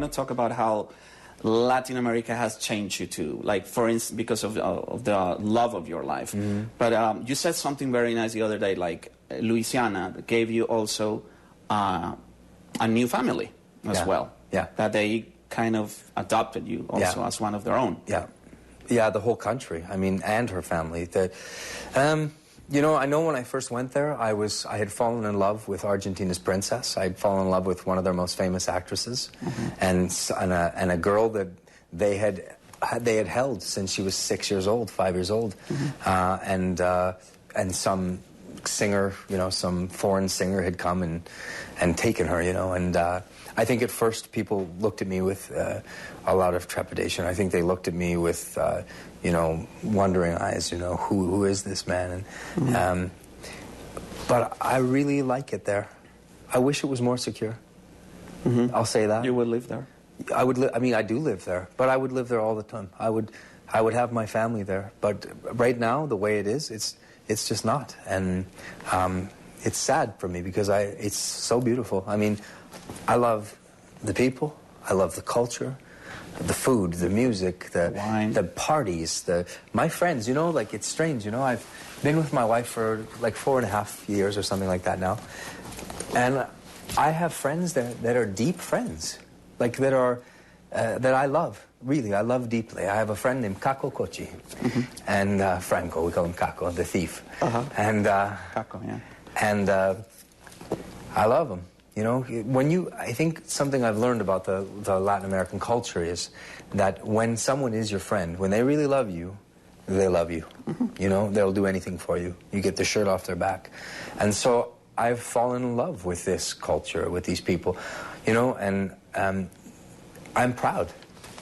want to talk about how Latin America has changed you too, like for instance, because of the love of your life. Mm-hmm. But you said something very nice the other day, like Luisana gave you also a new family as well. Yeah. That they kind of adopted you also as one of their own. Yeah. Yeah, the whole country, I mean, and her family. You know, I know when I first went there, I had fallen in love with Argentina's princess. I had fallen in love with one of their most famous actresses, mm-hmm. and a girl that they had held since she was 6 years old, 5 years old, mm-hmm. And some singer, you know, some foreign singer had come and taken her, you know, and I think at first people looked at me with a lot of trepidation. I think they looked at me with, you know, wondering eyes, you know, who is this man? And, mm-hmm. But I really like it there. I wish it was more secure. Mm-hmm. I'll say that. You would live there? I would. I mean, I do live there, but I would live there all the time. I would have my family there. But right now, the way it is, it's just not. And it's sad for me because it's so beautiful. I mean, I love the people, I love the culture, the food, the music, the wine, the parties, my friends, you know, like it's strange, you know, I've been with my wife for like 4.5 years or something like that now, and I have friends that are deep friends, like that I love, really, I love deeply. I have a friend named Caco Cochi, mm-hmm. and Franco, we call him Caco, the thief, and Caco, yeah, and I love him. You know, I think something I've learned about the Latin American culture is that when someone is your friend, when they really love you, they love you. Mm-hmm. You know, they'll do anything for you. You get the shirt off their back. And so I've fallen in love with this culture, with these people, you know, and I'm proud.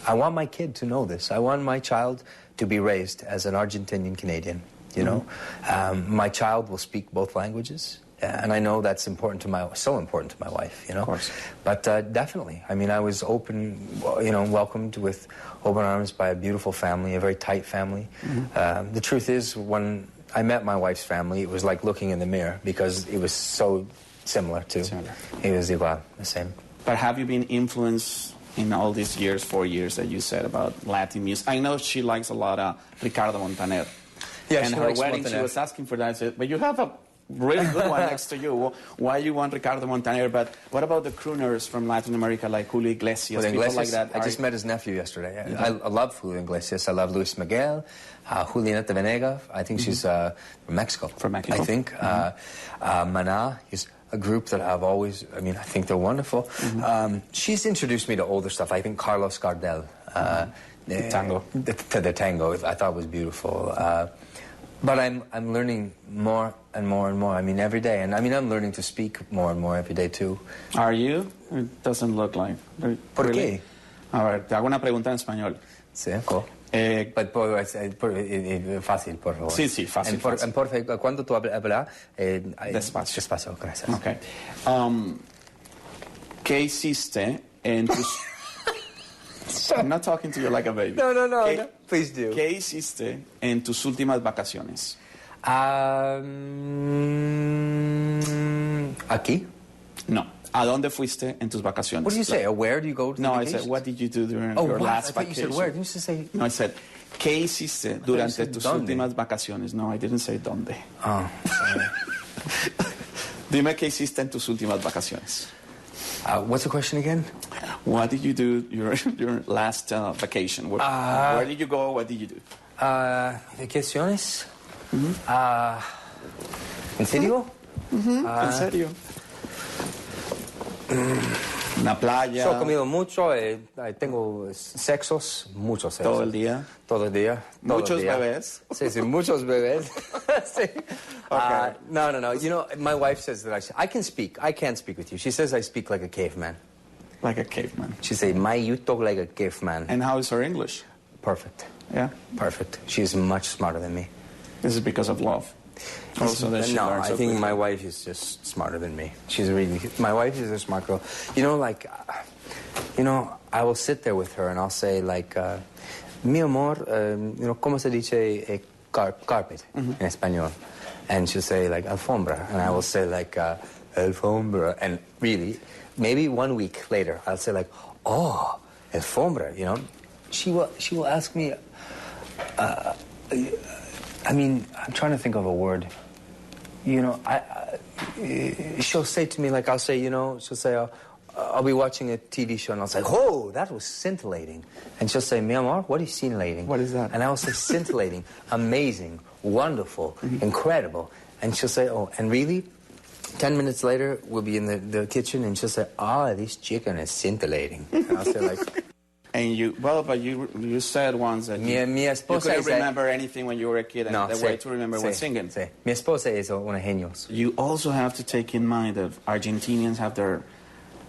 I want my kid to know this. I want my child to be raised as an Argentinian Canadian, you mm-hmm. know. My child will speak both languages. And I know that's so important to my wife, you know. Of course. But definitely, I mean, I was welcomed with open arms by a beautiful family, a very tight family. Mm-hmm. The truth is, when I met my wife's family, it was like looking in the mirror because it was so similar to. It was igual, the same. But have you been influenced in all these years, 4 years that you said about Latin music? I know she likes a lot of Ricardo Montaner. Yeah, and her wedding, Montaner. She was asking for that. I said, but you have a really good one next to you. Why you want Ricardo Montaner? But what about the crooners from Latin America, like Julio Iglesias, people like that? I just met his nephew yesterday. I love Julio Iglesias. I love Luis Miguel, Julieta Venegas. I think mm-hmm. she's from Mexico. From Mexico. I think. Mm-hmm. Maná is a group that I've always, I mean, I think they're wonderful. Mm-hmm. She's introduced me to older stuff. I think Carlos Gardel. The tango. The tango, I thought was beautiful. But I'm learning more and more and more. I mean, every day. And I mean, I'm learning to speak more and more every day, too. Are you? It doesn't look like. ¿Por qué? A ver, te hago una pregunta en español. Sí, fácil, por favor. Sí, fácil. Por cuando tú hablas... Despacio. Despacio, gracias. Ok. ¿Qué hiciste en tus... I'm not talking to you like a baby. No. Please do. ¿Qué hiciste en tus últimas vacaciones? ¿Aquí? No. ¿A dónde fuiste en tus vacaciones? What do you say? Where do you go to No, vacations? I said, what did you do during your last vacation? I thought you said where. Didn't you say... No, I said, ¿qué hiciste durante tus últimas vacaciones? No, I didn't say dónde. Oh, sorry. Dime qué hiciste en tus últimas vacaciones. What's the question again? What did you do your last vacation? Where did you go? What did you do? Vacaciones. Mm-hmm. ¿En serio? Mm-hmm. ¿En serio? Una playa. Yo he comido mucho, tengo muchos sexos. ¿Todo el día? Todo el día. ¿Muchos bebés? Sí, muchos bebés. Sí. Okay. No. You know, my wife says that I can speak. I can't speak with you. She says I speak like a caveman. Like a caveman. She says, you talk like a caveman. And how is her English? Perfect. Yeah? Perfect. She's much smarter than me. This is because of love. Also that she learns I think my wife is just smarter than me. My wife is a smart girl. You know, like, I will sit there with her and I'll say, like, mi amor, ¿cómo se dice carpet in Español? And she'll say, like, alfombra. And I will say, like, alfombra. And really, maybe 1 week later, I'll say, like, oh, alfombra, you know. She will ask me, I mean, I'm trying to think of a word. You know, she'll say to me, like, I'll say, you know, she'll say, I'll be watching a TV show, and I'll say, oh, that was scintillating. And she'll say, mi amor, what is scintillating? What is that? And I'll say, scintillating, amazing, wonderful, incredible. And she'll say, oh, and really? 10 minutes later, we'll be in the kitchen, and she'll say, this chicken is scintillating. And I'll say, like... And you said once that you couldn't remember anything when you were a kid, and the way to remember was singing. Sí. Mi esposa es una genios. You also have to take in mind that Argentinians have their...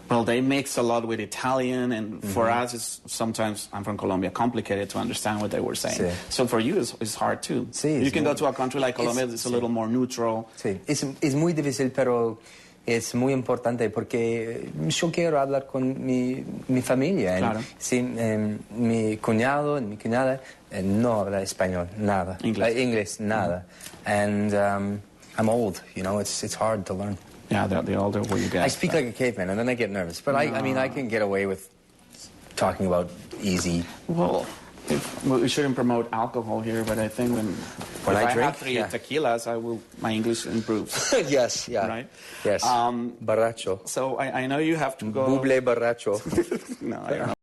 Well, they mix a lot with Italian, and for us, it's sometimes, I'm from Colombia, complicated to understand what they were saying. Sí. So for you, it's hard too. Sí, you can go to a country like Colombia, it's a little more neutral. Sí, es muy difícil, pero es muy importante porque yo quiero hablar con mi familia. Claro. Sí, mi cuñado, mi cuñada no habla español, nada. Inglés, nada. And I'm old, you know, it's hard to learn. Yeah, the older you get. I speak like a caveman, and then I get nervous. But I mean, I can get away with talking about easy. Well, we shouldn't promote alcohol here, but I think when I drink, have 3 tequilas, my English improves. Yes, yeah. Right? Yes. Borracho. So I know you have to go. Bublé borracho. No, I don't know.